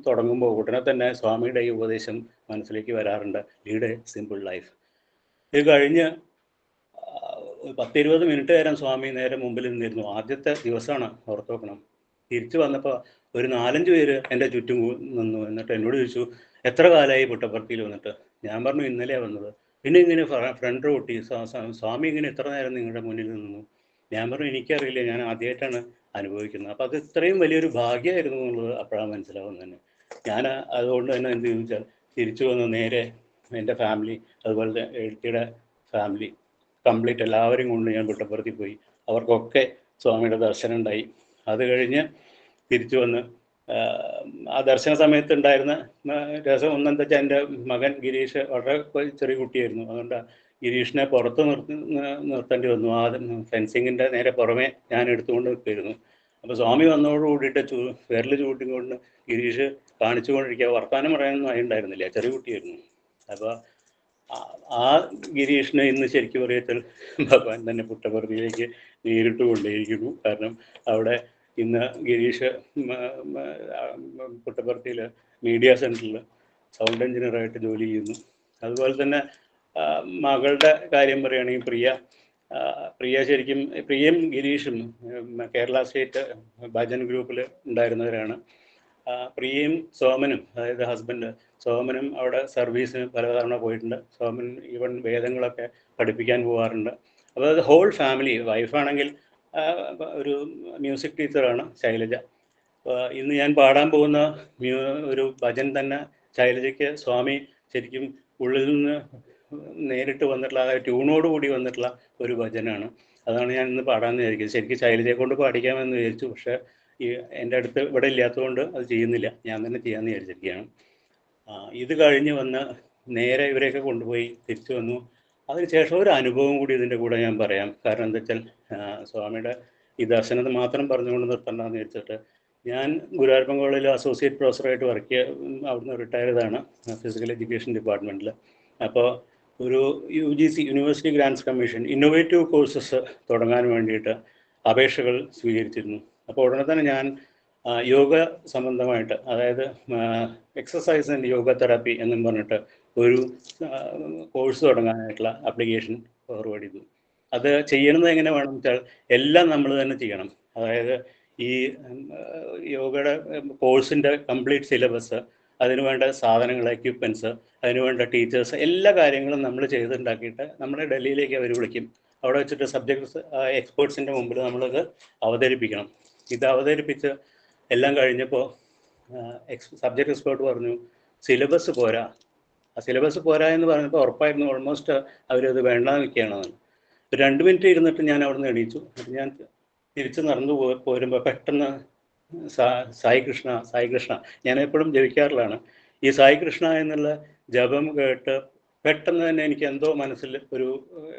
തുടങ്ങുമ്പോൾ ഉടനെ തന്നെ സ്വാമിയുടെ ഈ ഉപദേശം മനസ്സിലേക്ക് വരാറുണ്ട്, ലീഡ് എ സിമ്പിൾ ലൈഫ്. ഇത് കഴിഞ്ഞ് 10-20 മിനിറ്റ് നേരം സ്വാമി നേരെ മുമ്പിൽ നിന്നിരുന്നു. ആദ്യത്തെ ദിവസമാണ്, ഓർത്ത് നോക്കണം. തിരിച്ചു വന്നപ്പോൾ ഒരു 4-5 പേര് എൻ്റെ ചുറ്റും നിന്നു. എന്നിട്ട് എന്നോട് ചോദിച്ചു, എത്ര കാലമായി പുട്ടപ്പർത്തിയിൽ വന്നിട്ട്? ഞാൻ പറഞ്ഞു, ഇന്നലെയാണ് വന്നത്. പിന്നെ ഇങ്ങനെ ഫ്രണ്ട് റൂട്ടി സ്വാമി ഇങ്ങനെ എത്ര നേരം നിങ്ങളുടെ മുന്നിൽ നിന്നു? ഞാൻ പറഞ്ഞു, എനിക്കറിയില്ല, ഞാൻ ആദ്യമായിട്ടാണ് അനുഭവിക്കുന്നത്. അപ്പം അത് ഇത്രയും വലിയൊരു ഭാഗ്യമായിരുന്നു എന്നുള്ളത് അപ്പോഴാണ് മനസ്സിലാവുന്നത് തന്നെ. ഞാൻ അതുകൊണ്ട് തന്നെ എന്ത് ചോദിച്ചാൽ തിരിച്ചു വന്ന് നേരെ എൻ്റെ ഫാമിലി, അതുപോലെ എഴുത്തിയുടെ ഫാമിലി കംപ്ലീറ്റ് എല്ലാവരും കൊണ്ട് ഞാൻ പുട്ടപ്പുറത്തിൽ പോയി. അവർക്കൊക്കെ സ്വാമിയുടെ ദർശനം ഉണ്ടായി. അത് കഴിഞ്ഞ് തിരിച്ചു വന്ന് ആ ദർശന സമയത്ത് ഉണ്ടായിരുന്ന രസം ഒന്നെന്താ വെച്ചാൽ, എൻ്റെ മകൻ ഗിരീഷ് വളരെ ചെറിയ കുട്ടിയായിരുന്നു. അതുകൊണ്ട് ഗിരീഷിനെ പുറത്ത് നിർത്തേണ്ടി വന്നു. ആ ഫെൻസിങ്ങിൻ്റെ നേരെ പുറമെ ഞാൻ എടുത്തുകൊണ്ട് നിൽക്കുമായിരുന്നു. അപ്പോൾ സ്വാമി വന്നതോട് കൂടിയിട്ട് വിരൽ ചൂണ്ടിക്കൊണ്ട് ഗിരീഷ് കാണിച്ചുകൊണ്ടിരിക്കുക, വർത്തമാനം പറയാനൊന്നും ആയിട്ടുണ്ടായിരുന്നില്ല, ചെറിയ കുട്ടിയായിരുന്നു. അപ്പോൾ ആ ഗിരീഷിനെ ഇന്ന് ശരിക്കും പറയത്തിൽ ഭഗവാൻ തന്നെ പുട്ടപ്പുറത്തിലേക്ക് നേരിട്ട് കൊണ്ടേയിരിക്കുന്നു. കാരണം അവിടെ ഇന്ന് ഗിരീഷ് പുട്ടപ്പുറത്തിയിൽ മീഡിയ സെൻറ്ററിൽ സൗണ്ട് എഞ്ചിനീയറായിട്ട് ജോലി ചെയ്യുന്നു. അതുപോലെ തന്നെ മകളുടെ കാര്യം പറയുകയാണെങ്കിൽ പ്രിയ ശരിക്കും പ്രിയയും ഗിരീഷും കേരള സ്റ്റേറ്റ് ഭജൻ ഗ്രൂപ്പിൽ ഉണ്ടായിരുന്നവരാണ്. പ്രിയയും സോമനും, അതായത് ഹസ്ബൻഡ് സോമനും അവിടെ സർവീസിന് പലതവണ പോയിട്ടുണ്ട്. സോമൻ ഈവൻ വേദങ്ങളൊക്കെ പഠിപ്പിക്കാൻ പോകാറുണ്ട്. അപ്പോൾ അത് ഹോൾ ഫാമിലി. വൈഫാണെങ്കിൽ ഒരു മ്യൂസിക് ടീച്ചറാണ് ശൈലജ. ഇന്ന് ഞാൻ പാടാൻ പോകുന്ന ഒരു ഭജൻ തന്നെ ശൈലജയ്ക്ക് സ്വാമി ശരിക്കും ഉള്ളിൽ നിന്ന് നേരിട്ട് വന്നിട്ടുള്ള, അതായത് ട്യൂണോട് കൂടി വന്നിട്ടുള്ള ഒരു ഭജനാണ്. അതാണ് ഞാൻ ഇന്ന് പാടാമെന്ന് വിചാരിക്കുന്നത്. ശരിക്കും ശൈലജയെ കൊണ്ട് പാടിക്കാമെന്ന് വിചാരിച്ചു, പക്ഷേ എൻ്റെ അടുത്ത് ഇവിടെ ഇല്ലാത്തതുകൊണ്ട് അത് ചെയ്യുന്നില്ല. ഞാൻ തന്നെ ചെയ്യാമെന്ന് വിചാരിച്ചിരിക്കുകയാണ്. ഇത് കഴിഞ്ഞ് വന്ന് നേരെ ഇവരെയൊക്കെ കൊണ്ടുപോയി തിരിച്ചു വന്നു. അതിനുശേഷം ഒരു അനുഭവം കൂടി ഇതിൻ്റെ കൂടെ ഞാൻ പറയാം. കാരണം എന്താ വെച്ചാൽ, സ്വാമിയുടെ ഈ ദർശനത്തെ മാത്രം പറഞ്ഞുകൊണ്ട് നിർത്തണ്ടെന്ന് വെച്ചിട്ട്, ഞാൻ ഗുരുവായൂരപ്പൻ കോളേജിൽ അസോസിയേറ്റ് പ്രൊഫസറായിട്ട് വർക്ക് ചെയ്യുക, അവിടുന്ന് റിട്ടയർ ചെയ്താണ് ഫിസിക്കൽ എഡ്യൂക്കേഷൻ ഡിപ്പാർട്ട്മെൻറ്റിൽ. അപ്പോൾ ഒരു UGC university grants commission innovative courses തുടങ്ങാൻ വേണ്ടിയിട്ട് അപേക്ഷകൾ സ്വീകരിച്ചിരുന്നു. അപ്പോൾ ഉടനെ തന്നെ ഞാൻ യോഗ സംബന്ധമായിട്ട്, അതായത് എക്സസൈസ് ആൻഡ് യോഗ തെറാപ്പി എന്നും പറഞ്ഞിട്ട് ഒരു കോഴ്സ് തുടങ്ങാനായിട്ടുള്ള ആപ്ലിക്കേഷൻ ഫോർവേഡ് ചെയ്തു. അത് ചെയ്യണത് എങ്ങനെ വേണമെന്ന് വെച്ചാൽ, എല്ലാം നമ്മൾ തന്നെ ചെയ്യണം. അതായത് ഈ യോഗയുടെ കോഴ്സിൻ്റെ കംപ്ലീറ്റ് സിലബസ്, അതിനുവേണ്ട സാധനങ്ങൾ, എക്യുപ്മെൻറ്റ്സ്, അതിനുവേണ്ട ടീച്ചേഴ്സ്, എല്ലാ കാര്യങ്ങളും നമ്മൾ ചെയ്തുണ്ടാക്കിയിട്ട് നമ്മളെ ഡൽഹിയിലേക്ക് അവർ വിളിക്കും. അവിടെ വെച്ചിട്ട് സബ്ജക്ട് എക്സ്പേർട്സിൻ്റെ മുമ്പിൽ നമ്മളത് അവതരിപ്പിക്കണം. ഇത് അവതരിപ്പിച്ച് എല്ലാം കഴിഞ്ഞപ്പോൾ സബ്ജക്ട് എക്സ്പേർട്ട് പറഞ്ഞു, സിലബസ് പോരാ. ആ സിലബസ് പോരാ എന്ന് പറഞ്ഞപ്പോൾ ഉറപ്പായിരുന്നു ഓൾമോസ്റ്റ് അവരത് വേണ്ടാന്ന് വെക്കുകയാണെന്ന്. 2 മിനിറ്റ് ഇരുന്നിട്ട് ഞാൻ അവിടെ നിന്ന് എണീച്ചു. ഞാൻ തിരിച്ച് നടന്നു പോരുമ്പോൾ പെട്ടെന്ന് സായി കൃഷ്ണ ഞാൻ എപ്പോഴും ജപിക്കാറുള്ളതാണ്. ഈ സായി കൃഷ്ണ എന്നുള്ള ജപം കേട്ട് പെട്ടെന്ന് തന്നെ എനിക്ക് എന്തോ മനസ്സിൽ ഒരു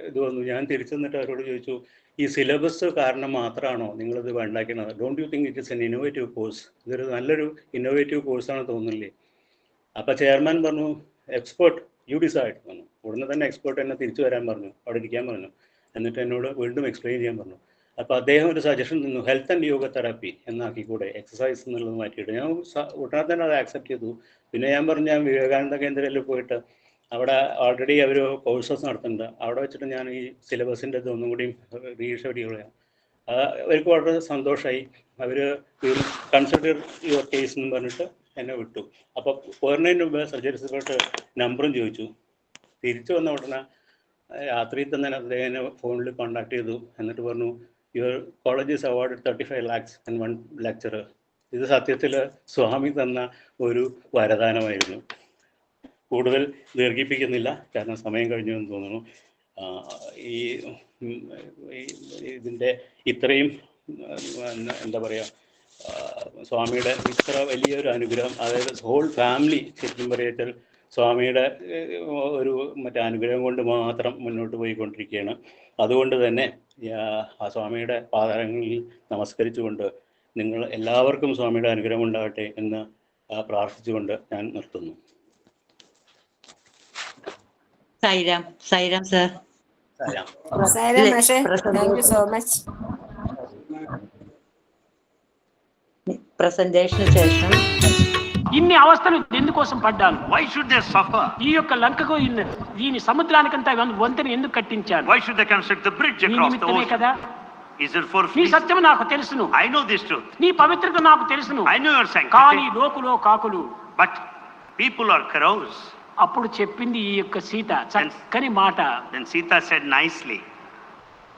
ഇത് വന്നു. ഞാൻ തിരിച്ചു നിന്നിട്ട് അവരോട് ചോദിച്ചു, ഈ സിലബസ് കാരണം മാത്രമാണോ നിങ്ങളിത് ഉണ്ടാക്കുന്നത്? Don't you think it is an innovative course? ഇതൊരു നല്ലൊരു ഇന്നോവേറ്റീവ് കോഴ്സാണ് തോന്നുന്നില്ലേ? അപ്പോൾ ചെയർമാൻ പറഞ്ഞു, എക്സ്പേർട്ട് യു ഡിസൈഡ് പറഞ്ഞു. ഉടനെ തന്നെ എക്സ്പേർട്ട് എന്നെ തിരിച്ചു വരാൻ പറഞ്ഞു, അവിടെ ഇരിക്കാൻ പറഞ്ഞു. എന്നിട്ട് എന്നോട് വീണ്ടും എക്സ്പ്ലെയിൻ ചെയ്യാൻ പറഞ്ഞു. അപ്പോൾ അദ്ദേഹം ഒരു സജഷൻ തന്നു, ഹെൽത്ത് ആൻഡ് യോഗ തെറാപ്പി എന്നാക്കിക്കൂടെ, എക്സസൈസ് എന്നുള്ളത് മാറ്റിയിട്ട്. ഞാൻ ഉടനെ തന്നെ അത് ആക്സെപ്റ്റ് ചെയ്തു. പിന്നെ ഞാൻ പറഞ്ഞു, ഞാൻ വിവേകാനന്ദ കേന്ദ്രയിൽ പോയിട്ട് അവിടെ ഓൾറെഡി അവർ കോഴ്സസ് നടത്തുന്നുണ്ട്. അവിടെ വെച്ചിട്ട് ഞാൻ ഈ സിലബസിൻ്റെ ഇതൊന്നും കൂടി റീഷെഡ്യൂൾ ചെയ്യാം. അവർക്ക് വളരെ സന്തോഷമായി. അവർ കൺസിഡർ യുവർ കേസ് എന്ന് പറഞ്ഞിട്ട് എന്നെ വിട്ടു. അപ്പോൾ പോരുന്നതിന് മുമ്പ് സർജറി എക്സ്പെർട്ട് നമ്പറും ചോദിച്ചു. തിരിച്ചു വന്ന ഉടനെ രാത്രിയിൽ തന്നെ അദ്ദേഹം ഫോണിൽ കോൺടാക്ട് ചെയ്തു. എന്നിട്ട് പറഞ്ഞു, your college is award 35 lakhs and 1 lecturer. ഇത് സത്യത്തിൽ സ്വാമി തന്ന ഒരു വരദാനമായിരുന്നു. കൂടുതൽ ദീർഘിപ്പിക്കുന്നില്ല, കാരണം സമയം കഴിഞ്ഞു എന്ന് തോന്നുന്നു. ഈ ഇതിൻ്റെ ഇത്രയും എന്താ പറയുക, സ്വാമിയുടെ ഇത്ര വലിയൊരു അനുഗ്രഹം, അതായത് ഹോൾ ഫാമിലി ശരിക്കും പറയത്തിൽ സ്വാമിയുടെ ഒരു മറ്റേ അനുഗ്രഹം കൊണ്ട് മാത്രം മുന്നോട്ട് പോയിക്കൊണ്ടിരിക്കുകയാണ്. അതുകൊണ്ട് തന്നെ ആ സ്വാമിയുടെ പാദങ്ങളിൽ നമസ്കരിച്ചുകൊണ്ട് നിങ്ങൾ എല്ലാവർക്കും സ്വാമിയുടെ അനുഗ്രഹം ഉണ്ടാകട്ടെ എന്ന് പ്രാർത്ഥിച്ചുകൊണ്ട് ഞാൻ നിർത്തുന്നു.
സായിരാം സാർ.
സായിരാം.
സായിരാം മാഷേ, thank you so much.
Presentation శేషం
ఇన్ని అవస్థలు ఎందుకోసం పడ్డాను?
Why should they suffer?
ఈ యొక్క లంకకు దీని సముద్రానికంతా వంతెన ఎందుకు కట్టించాను?
Why should they construct the bridge
నీ
across the
నిమిత్తమే
ocean?
కదా.
Is it for
నీ
free?
సత్యం నాకు తెలుసును,
I know this truth.
నీ పవిత్రత నాకు తెలుసును.
I know your
కానీ
sanctity.
లోకులో కాకులు.
But people are crows.
అప్పుడు చెప్పింది ఈ యొక్క సీత చక్కని మాట.
Then Sita said nicely,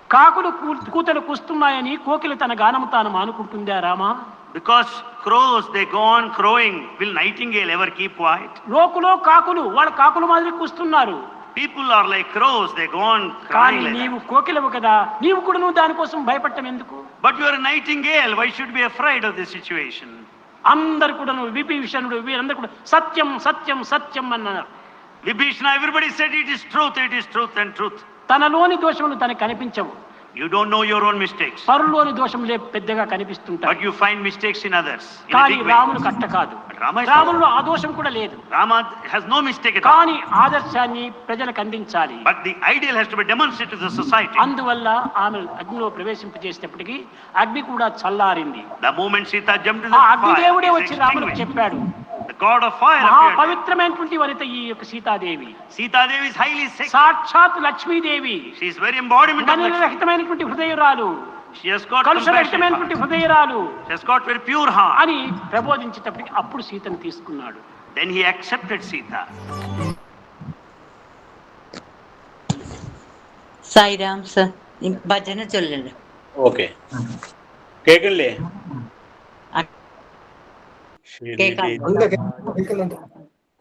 కాకులు కూతలు కూస్తున్నాయని కోకిల తన గానము తాను మానుకుంటుందా Rama?
because crows, they go on crowing. Will nightingale ever keep quiet?
లోకులో కాకులు, వాళ్ళ కాకుల మాదిరి కూస్తున్నారు.
People are like crows, they go on
కానీ
crying like
నీవు
that.
కోకిలవు కదా, నీవు కూడా నువ్వు దానికోసం భయపడటం ఎందుకు?
But you are a nightingale. Why should you be afraid of this situation?
అందరు కూడా నువ్వు విభీషణుడు వీరందరూ కూడా సత్యం సత్యం సత్యం అన్నారు.
Vibhishana, everybody said it is truth and truth.
తనలోని దోషములు తనకు కనిపించవు,
You don't know your own mistakes.
పరులోని దోషములే పెద్దగా కనిపిస్తుంటాయి.
But you find mistakes in others in a
కానీ
big way.
రాముడు కట్ట కాదు,
But Rama is
రాములో ఆ దోషం కూడా లేదు.
Rama has no mistake at all.
కానీ ఆదర్శాన్ని ప్రజలకు అందించాలి.
But the ideal has to be demonstrated to the society.
అందువల్ల ఆమె అగ్నిలో ప్రవేశింపజేసేటప్పటికి అగ్ని కూడా చల్లారింది.
The moment Sita jumped
ఆ
into the
అగ్నిదేవుడే
fire,
వచ్చి
it's
రాముడికి
extinguished.
చెప్పాడు,
The god of fire
మహా
appeared.
పవిత్రమైనటువంటి వనిత ఈ యొక్క Sitadevi,
Sita Devi is highly sacred.
సాక్షాత్ Lakshmidevi,
She is very embodiment of Lakshmi.
రహితమైనటువంటి హృదయురాలు,
She has got
కలుష
compassion.
రహితమైనటువంటి హృదయురాలు
She has got very pure heart.
అని ప్రబోధించేటప్పటికి అప్పుడు సీతను తీసుకున్నాడు.
Then he accepted Sita.
Sairam sir భజన చొల్లండి.
ഓക്കെ, കേൾക്കണില്ലേ?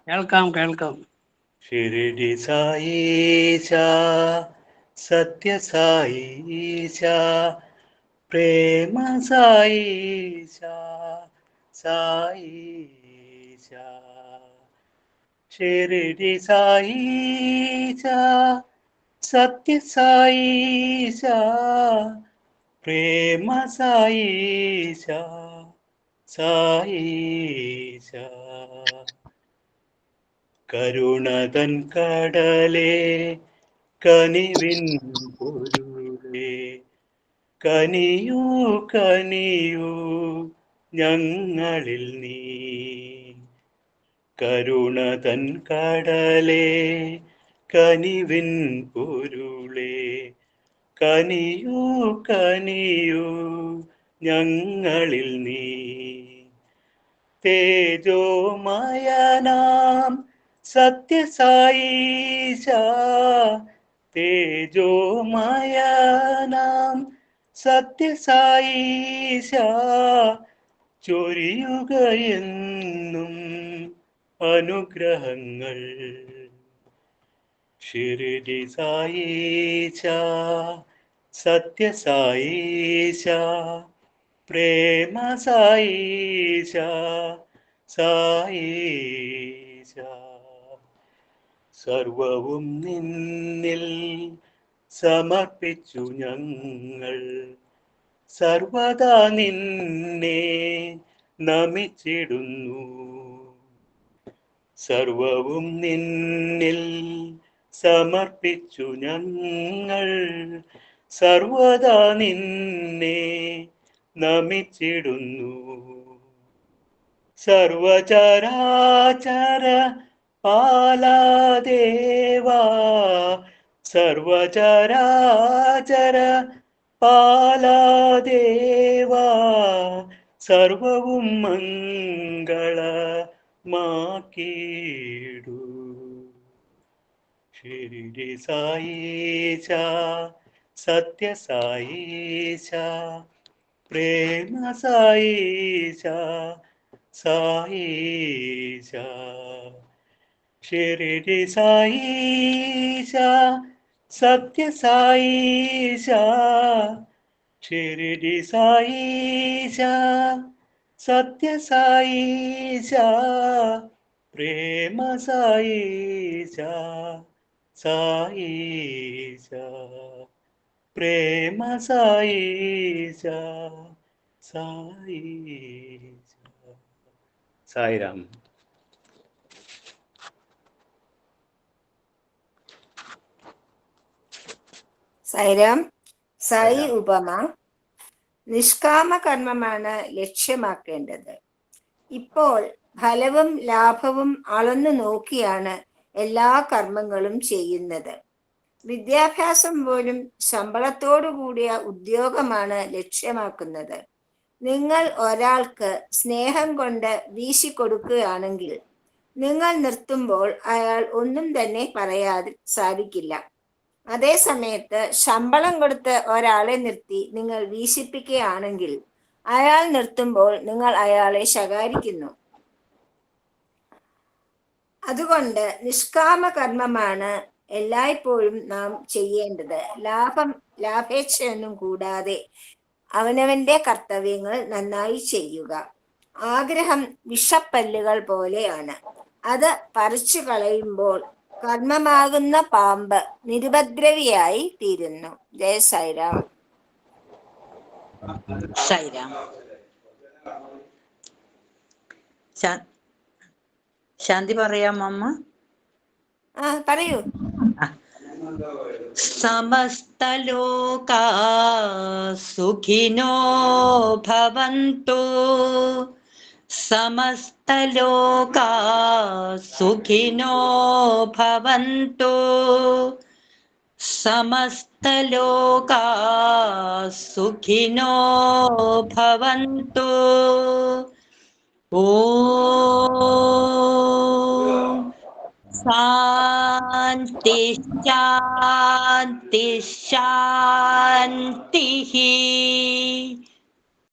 കേൾക്കാം.
ഷിരിഡി സായീശ സത്യ സായീശ പ്രേമ സായീശ സായീശ ഷിരിഡി സായീശ സത്യ സായീശ പ്രേമ സായീശ സായീശ കരുണതൻ കടലേ കനിവിൻ പൊരുളേ കനിയൂ കനിയൂ ഞങ്ങളിൽ നീ. കരുണതൻ കടലേ കനിവിൻ പൊരുളേ കനിയൂ കനിയൂ ഞങ്ങളിൽ നീ. തേജോമയനാം സത്യസായീശ തേജോമയനാം സത്യസായീശ ചൊരിയുകയെന്നും അനുഗ്രഹങ്ങൾ. ഷിരിഡി സായീശ സത്യസായീശ പ്രേമ സായീശ സായീശ സർവവും നിന്നിൽ സമർപ്പിച്ചു ഞങ്ങൾ സർവദാ നിന്നെ നമിച്ചിടുന്നു. സർവവും നിന്നിൽ സമർപ്പിച്ചു ഞങ്ങൾ സർവദാ നിന്നെ നമിച്ചിടുന്നു. സർവചരാചര പാലാദേവാ സർവചരാചര പാലാദേവാ സർവവും മംഗളമാക്കിയിടൂ. ഷിരിഡി സായീശ സത്യസായീശ പ്രേമ സായീശ സായീശ ഷിരിഡി സായീശ സത്യസായീശ ഷിരിഡി സായീശ സത്യസായീശ പ്രേമ സായീശ സായീശ പ്രേമ സായീശ സായീശ. സായിരാം.
സൈരം സൈ ഉപമ നിഷ്കാമ കർമ്മമാണ് ലക്ഷ്യമാക്കേണ്ടത്. ഇപ്പോൾ ഫലവും ലാഭവും അളന്നു നോക്കിയാണ് എല്ലാ കർമ്മങ്ങളും ചെയ്യുന്നത്. വിദ്യാഭ്യാസം പോലും ശമ്പളത്തോടു കൂടിയ ഉദ്യോഗമാണ് ലക്ഷ്യമാക്കുന്നത്. നിങ്ങൾ ഒരാൾക്ക് സ്നേഹം കൊണ്ട് വീശിക്കൊടുക്കുകയാണെങ്കിൽ നിങ്ങൾ നിർത്തുമ്പോൾ അയാൾ ഒന്നും തന്നെ പറയാതെ സാധിക്കില്ല. അതേ സമയത്ത് ശമ്പളം കൊടുത്ത് ഒരാളെ നിർത്തി നിങ്ങൾ വീശിപ്പിക്കുകയാണെങ്കിൽ അയാൾ നിർത്തുമ്പോൾ നിങ്ങൾ അയാളെ ശകാരിക്കുന്നു. അതുകൊണ്ട് നിഷ്കാമ കർമ്മമാണ് എല്ലായ്പ്പോഴും നാം ചെയ്യേണ്ടത്. ലാഭേച്ഛയൊന്നും കൂടാതെ അവനവന്റെ കർത്തവ്യങ്ങൾ നന്നായി ചെയ്യുക. ആഗ്രഹം വിഷപ്പല്ലുകൾ പോലെയാണ്. അത് പറിച്ചു കളയുമ്പോൾ കർമ്മമാകുന്ന പാമ്പ് നിരുപദ്രവിയായി തീരുന്നു. ജയ സായിരാം.
സായിരാം. ശാന്തി പറയാം അമ്മ?
പറയൂ.
സമസ്തലോകാ സുഖിനോ ഭവന്തു, സമസ്തലോകാ സുഖിനോ ഭവന്തു, സമസ്തലോകാ സുഖിനോ ഭവന്തു. ഓം ശാന്തി ശാന്തി ശാന്തി.